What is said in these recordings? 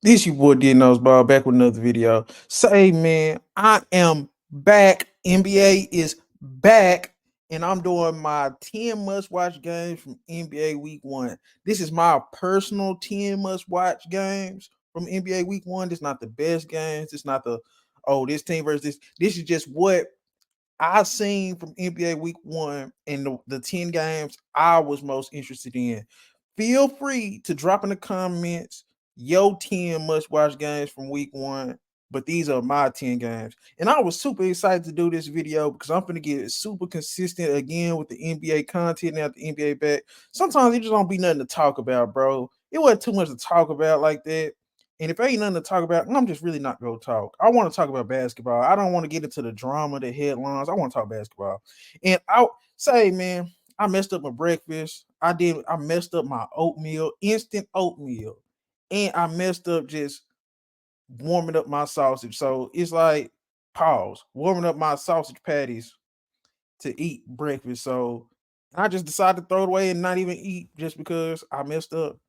This your boy D Nose Ball back with another video. Say man, I am back. NBA is back, and I'm doing my 10 must-watch games from NBA Week 1. This is my personal 10 must-watch games from NBA Week 1. This is not the best games. It's not the this team versus this. This is just what I seen from NBA Week 1 and the 10 games I was most interested in. Feel free to drop in the comments your 10 must watch games from week 1, but these are my 10 games. And I was super excited to do this video because I'm going to get super consistent again with the NBA content now the NBA back. Sometimes it just don't be nothing to talk about, bro. It wasn't too much to talk about like that. And if ain't nothing to talk about, I'm just really not gonna talk. I want to talk about basketball. I don't want to get into the drama, the headlines. I want to talk basketball. And I say, man, I messed up my breakfast. I messed up my oatmeal, instant oatmeal, and I messed up just warming up my sausage. So it's like pause, warming up my sausage patties to eat breakfast. So I just decided to throw it away and not even eat just because I messed up.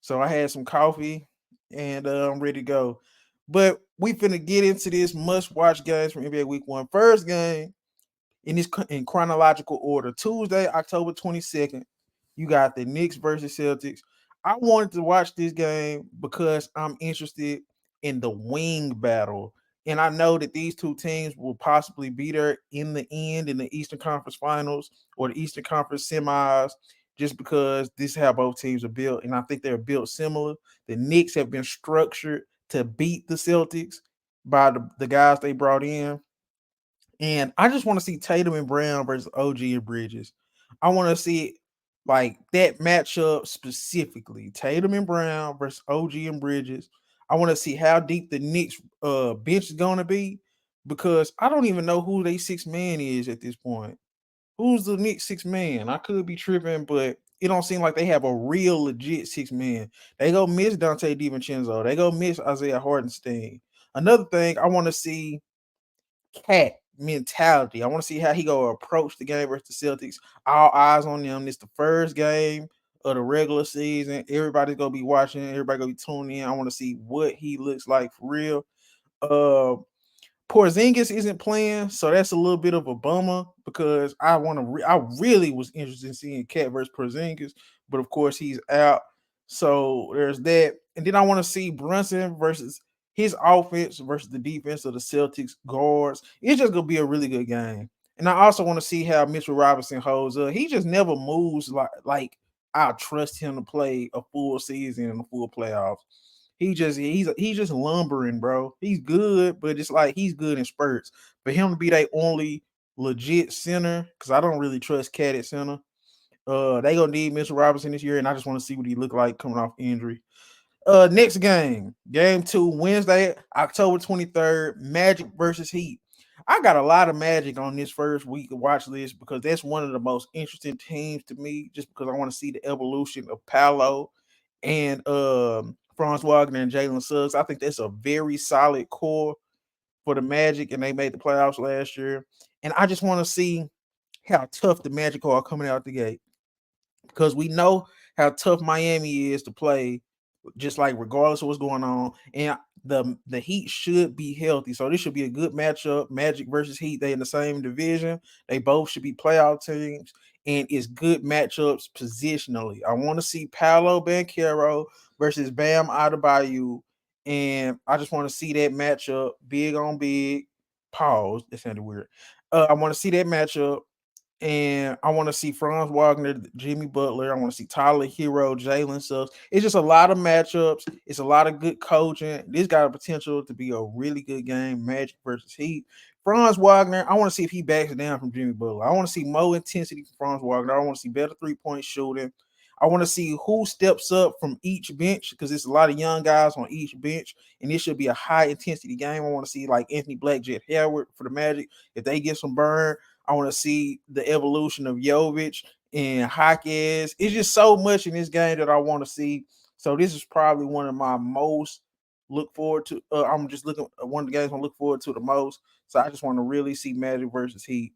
So I had some coffee and I'm ready to go. But we finna get into this must-watch games from NBA Week 1. First game in chronological order. Tuesday, October 22nd, you got the Knicks versus Celtics. I wanted to watch this game because I'm interested in the wing battle. And I know that these two teams will possibly be there in the end in the Eastern Conference Finals or the Eastern Conference semis, just because this is how both teams are built. And I think they're built similar. The Knicks have been structured to beat the Celtics by the guys they brought in. And I just want to see Tatum and Brown versus OG and Bridges. I want to see like that matchup specifically. Tatum and Brown versus OG and Bridges. I want to see how deep the Knicks bench is gonna be because I don't even know who they six man is at this point. Who's the Knicks six man? I could be tripping, but it don't seem like they have a real legit six man. They go miss Dante DiVincenzo. They go miss Isaiah Hardenstein. Another thing I want to see cat mentality. I want to see how he go approach the game versus the Celtics. All eyes on them. This the first game of the regular season. Everybody's gonna be watching. Everybody gonna be tuning in. I want to see what he looks like for real. Uh, Porzingis isn't playing, so that's a little bit of a bummer because I really was interested in seeing Cat versus Porzingis, but of course he's out. So there's that, and then I want to see Brunson versus his offense versus the defense of the Celtics guards. It's just gonna be a really good game, and I also want to see how Mitchell Robinson holds up. He just never moves like I trust him to play a full season and a full playoffs. He's just lumbering, bro. He's good, but it's like he's good in spurts. For him to be that only legit center, because I don't really trust Cat at center. They gonna need Mitchell Robinson this year, and I just want to see what he look like coming off injury. Next game 2, Wednesday, October 23rd, Magic versus Heat. I got a lot of Magic on this first week of watch list because that's one of the most interesting teams to me, just because I want to see the evolution of Paolo and Franz Wagner and Jalen Suggs. I think that's a very solid core for the Magic, and they made the playoffs last year. And I just want to see how tough the Magic are coming out the gate because we know how tough Miami is to play, just like regardless of what's going on. And the Heat should be healthy, so this should be a good matchup. Magic versus Heat, they in the same division. They both should be playoff teams, and it's good matchups positionally. I want to see Paolo Banchero versus Bam Adebayo, and I just want to see that matchup big on big. Pause. That sounded weird. I want to see that matchup and I want to see Franz Wagner, Jimmy Butler. I want to see Tyler Hero, Jalen Suggs. It's just a lot of matchups. It's a lot of good coaching. This got a potential to be a really good game. Magic versus Heat. Franz Wagner. I want to see if he backs down from Jimmy Butler. I want to see more intensity from Franz Wagner. I want to see better 3-point shooting. I want to see who steps up from each bench because there's a lot of young guys on each bench, and this should be a high intensity game. I want to see like Anthony Black, Jet Howard for the Magic. If they get some burn, I want to see the evolution of Jovic and Hawkins. It's just so much in this game that I want to see. So this is probably one of my most look forward to. I'm just looking at one of the games I look forward to the most. So I just want to really see Magic versus Heat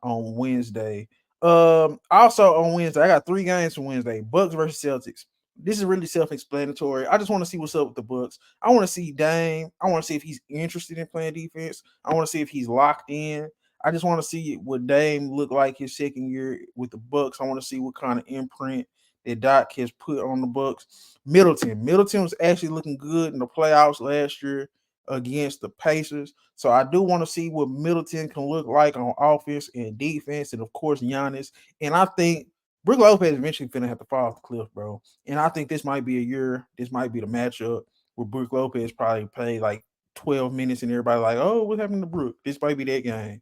on Wednesday. Also on Wednesday, I got 3 games for Wednesday. Bucks versus Celtics. this is really self-explanatory. I just want to see what's up with the Bucks. I want to see Dame. I want to see if he's interested in playing defense. I want to see if he's locked in. I just want to see what Dame look like his second year with the Bucks. I want to see what kind of imprint that Doc has put on the Bucks. Middleton was actually looking good in the playoffs last year against the Pacers. So I do want to see what Middleton can look like on offense and defense, and of course Giannis. And I think Brook Lopez eventually finna have to fall off the cliff, bro. And I think this might be a year. This might be the matchup where Brook Lopez probably played like 12 minutes, and everybody like, oh, what happened to Brook? This might be that game.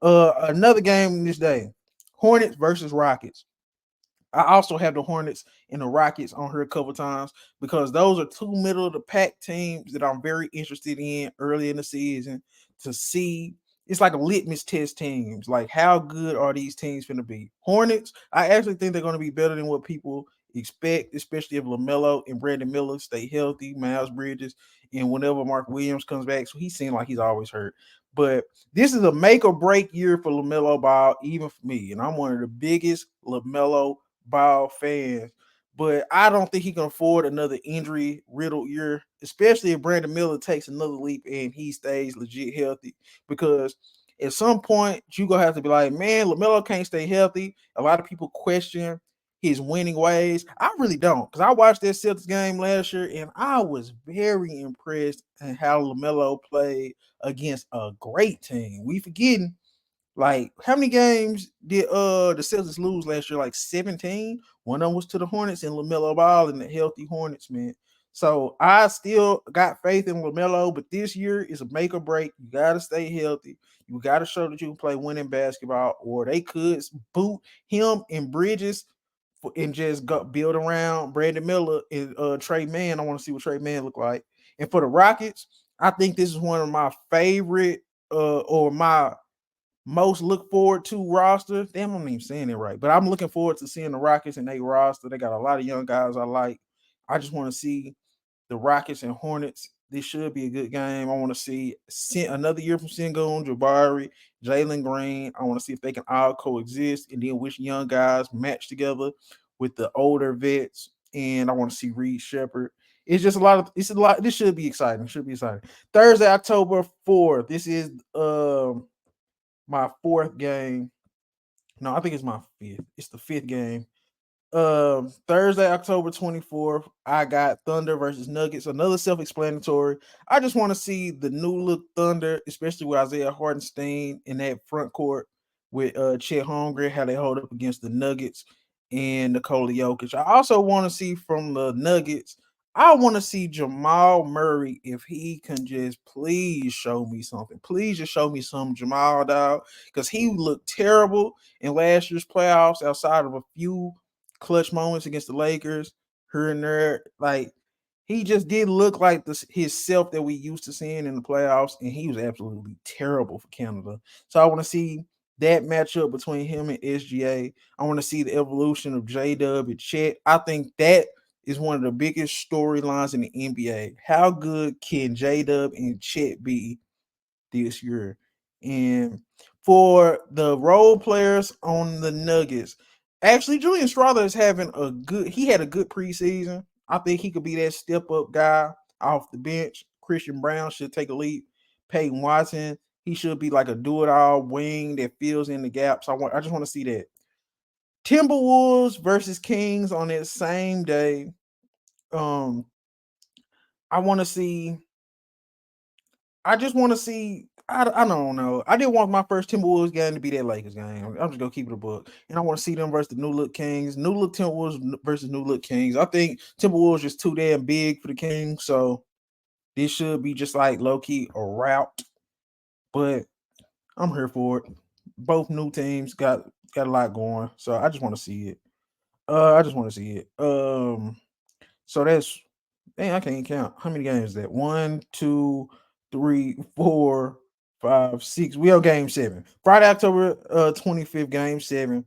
Another game this day: Hornets versus Rockets. I also have the Hornets and the Rockets on here a couple times because those are two middle of the pack teams that I'm very interested in early in the season to see. It's like a litmus test teams. Like, how good are these teams going to be? Hornets, I actually think they're going to be better than what people expect, especially if LaMelo and Brandon Miller stay healthy, Miles Bridges, and whenever Mark Williams comes back. So he seems like he's always hurt. But this is a make or break year for LaMelo Ball, even for me. And I'm one of the biggest LaMelo Ball fans, but I don't think he can afford another injury riddled year, especially if Brandon Miller takes another leap and he stays legit healthy. Because at some point, you're gonna have to be like, man, LaMelo can't stay healthy. A lot of people question his winning ways. I really don't, because I watched that Celtics game last year and I was very impressed at how LaMelo played against a great team. We forgetting like, how many games did the Celtics lose last year? Like 17. One of them was to the Hornets and LaMelo Ball and the healthy Hornets, man. So I still got faith in LaMelo, but this year is a make or break. You gotta stay healthy. You gotta show that you can play winning basketball, or they could boot him and Bridges and just go build around Brandon Miller and Trey Mann. I want to see what Trey Mann look like. And for the Rockets, I think this is one of my favorite or my most look forward to roster. Damn, I'm not even saying it right, but I'm looking forward to seeing the Rockets and they roster. They got a lot of young guys I like. I just want to see the Rockets and Hornets. This should be a good game. I want to see another year from Sengun, Jabari, Jalen Green. I want to see if they can all coexist and then which young guys match together with the older vets. And I want to see Reed Shepard. It's just a lot of it's a lot. This should be exciting. Should be exciting. Thursday, October 4th. This is my fourth game. No, I think it's my fifth. It's the fifth game. Thursday, October 24th, I got Thunder versus Nuggets. Another self-explanatory. I just want to see the new look Thunder, especially with Isaiah Hartenstein in that front court with Chet Holmgren, how they hold up against the Nuggets and Nikola Jokic. I also want to see from the Nuggets. I want to see Jamal Murray if he can just please show me something. Please just show me some Jamal dog, because he looked terrible in last year's playoffs outside of a few clutch moments against the Lakers, here and there. Like, he just did look like his self that we used to seeing in the playoffs, and he was absolutely terrible for Canada. So I want to see that matchup between him and SGA. I want to see the evolution of J Dub and Chet. I think that is one of the biggest storylines in the NBA. How good can J Dub and Chet be this year? And for the role players on the Nuggets, actually, Julian Strawther is having he had a good preseason. I think he could be that step up guy off the bench. Christian Brown should take a leap. Peyton Watson, he should be like a do it all wing that fills in the gaps. I just want to see that. Timberwolves versus Kings on that same day. Um, I want to see I just want to see. I don't know. I didn't want my first Timberwolves game to be that Lakers game. I'm just gonna keep it a book, and I want to see them versus the New Look Kings. New Look Timberwolves versus New Look Kings. I think Timberwolves just too damn big for the Kings, so this should be just like low key a route. But I'm here for it. Both new teams got a lot going, so I just want to see it. I just want to see it. So that's dang, I can't count. How many games is that? One, two, three, four, five, six. We are game 7. Friday, October 25th, game 7.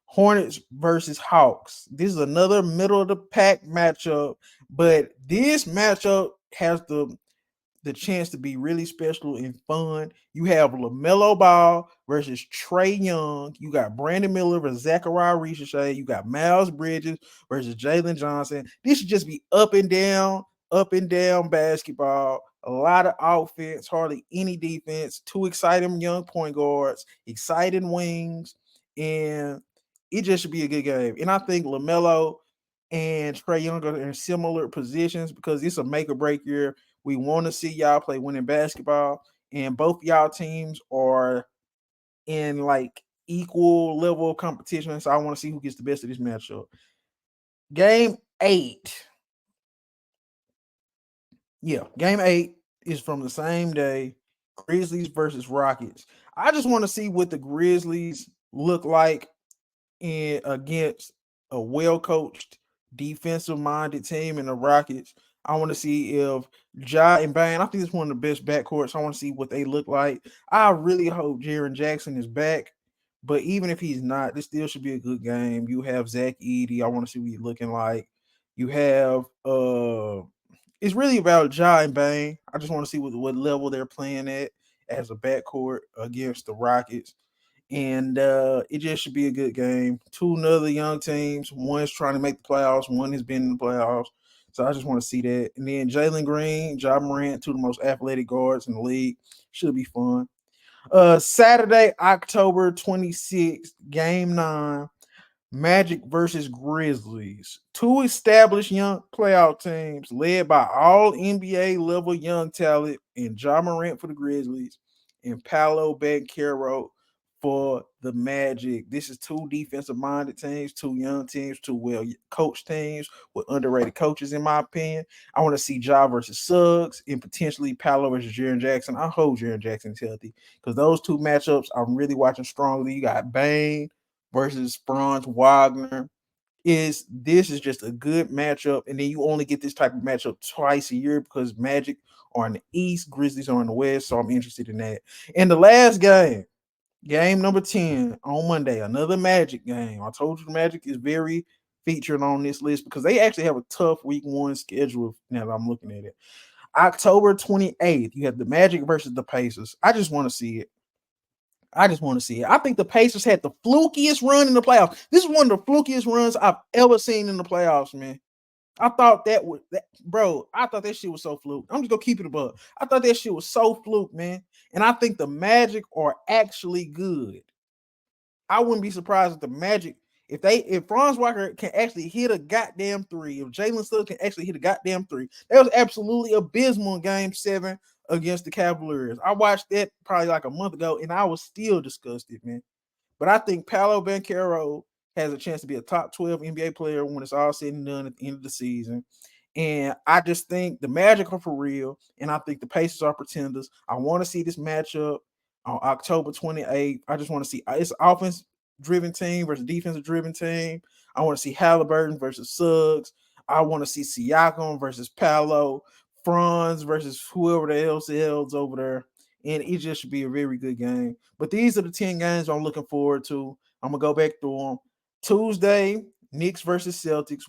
Hornets versus Hawks. This is another middle of the pack matchup, but this matchup has the the chance to be really special and fun. You have LaMelo Ball versus Trae Young. You got Brandon Miller versus Zachariah Ricochet. You got Miles Bridges versus Jalen Johnson. This should just be up and down basketball. A lot of offense, hardly any defense. Two exciting young point guards, exciting wings, and it just should be a good game. And I think LaMelo and Trae Young are in similar positions because it's a make or break year. We want to see y'all play winning basketball, and both y'all teams are in like equal level of competition. So I want to see who gets the best of this matchup. Game 8. Yeah, game 8 is from the same day. Grizzlies versus Rockets. I just want to see what the Grizzlies look like against a well-coached, defensive-minded team in the Rockets. I want to see if Ja and Bane, I think it's one of the best backcourts. I want to see what they look like. I really hope Jaren Jackson is back, but even if he's not, this still should be a good game. You have Zach Edey. I want to see what he's looking like. You have it's really about Ja and Bane. I just want to see what level they're playing at as a backcourt against the Rockets. And it just should be a good game. Two other young teams. One's trying to make the playoffs. One has been in the playoffs. So I just want to see that. And then Jalen Green, Ja Morant, two of the most athletic guards in the league. Should be fun. Saturday, October 26th, game 9. Magic versus Grizzlies. Two established young playoff teams led by all NBA level young talent and Ja Morant for the Grizzlies and Paolo Banchero for the Magic. This is two defensive-minded teams, two young teams, two well-coached teams with underrated coaches, in my opinion. I want to see Ja versus Suggs and potentially Paolo versus Jaren Jackson. I hope Jaren Jackson's healthy because those two matchups I'm really watching strongly. You got Bane versus Franz Wagner. This is just a good matchup, and then you only get this type of matchup twice a year because Magic are in the East, Grizzlies are in the West, so I'm interested in that. And the last game number 10 on Monday, another Magic game. I told you the Magic is very featured on this list because they actually have a tough week 1 schedule now that I'm looking at it. October 28th, you have the Magic versus the Pacers. I just want to see it. I think the Pacers had the flukiest run in the playoffs. This is one of the flukiest runs I've ever seen in the playoffs, man. I thought that shit was so fluke. I'm just gonna keep it above. I thought that shit was so fluke, man. And I think the Magic are actually good. I wouldn't be surprised if the Magic, if Franz Wagner can actually hit a goddamn 3, if Jalen Suggs can actually hit a goddamn 3, that was absolutely abysmal in game 7 against the Cavaliers. I watched that probably like a month ago, and I was still disgusted, man. But I think Paolo Banchero has a chance to be a top 12 NBA player when it's all said and done at the end of the season. And I just think the Magic are for real, and I think the Pacers are pretenders. I want to see this matchup on October 28th. I just want to see it's an offense-driven team versus defensive-driven team. I want to see Halliburton versus Suggs. I want to see Siakam versus Paolo. Franz versus whoever else over there, and it just should be a very good game. But these are the 10 games I'm looking forward to. I'm gonna go back through them. Tuesday, Knicks versus Celtics.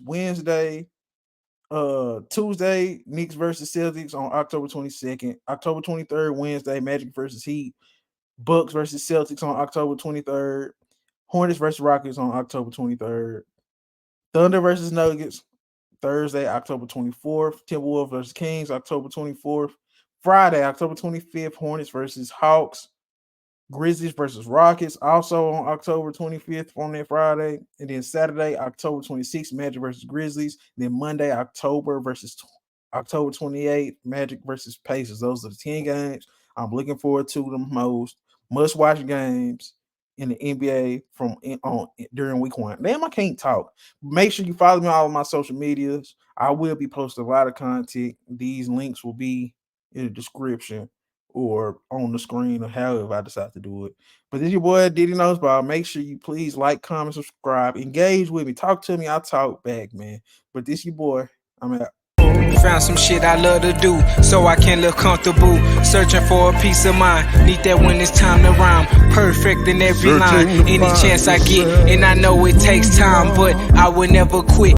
Tuesday, Knicks versus Celtics on October 22nd. October 23rd, Wednesday, Magic versus Heat. Bucks versus Celtics on October 23rd. Hornets versus Rockets on October 23rd. Thunder versus Nuggets. Thursday, October 24th, Timberwolves versus Kings, October 24th. Friday, October 25th, Hornets versus Hawks. Grizzlies versus Rockets, also on October 25th on that Friday. And then Saturday, October 26th, Magic versus Grizzlies. And then Monday, October 28th, Magic versus Pacers. Those are the 10 games I'm looking forward to the most. Must-watch games in the NBA during week 1. Damn, I can't talk. Make sure you follow me on all of my social medias. I will be posting a lot of content. These links will be in the description or on the screen or however I decide to do it. But this is your boy Diddy Knows Ball. Make sure you please like, comment, subscribe, engage with me. Talk to me. I'll talk back, man. But this is your boy. I'm out. Found some shit I love to do, so I can look comfortable. Searching for a peace of mind, need that when it's time to rhyme. Perfect in every line, any chance I get, and I know it takes time, but I will never quit.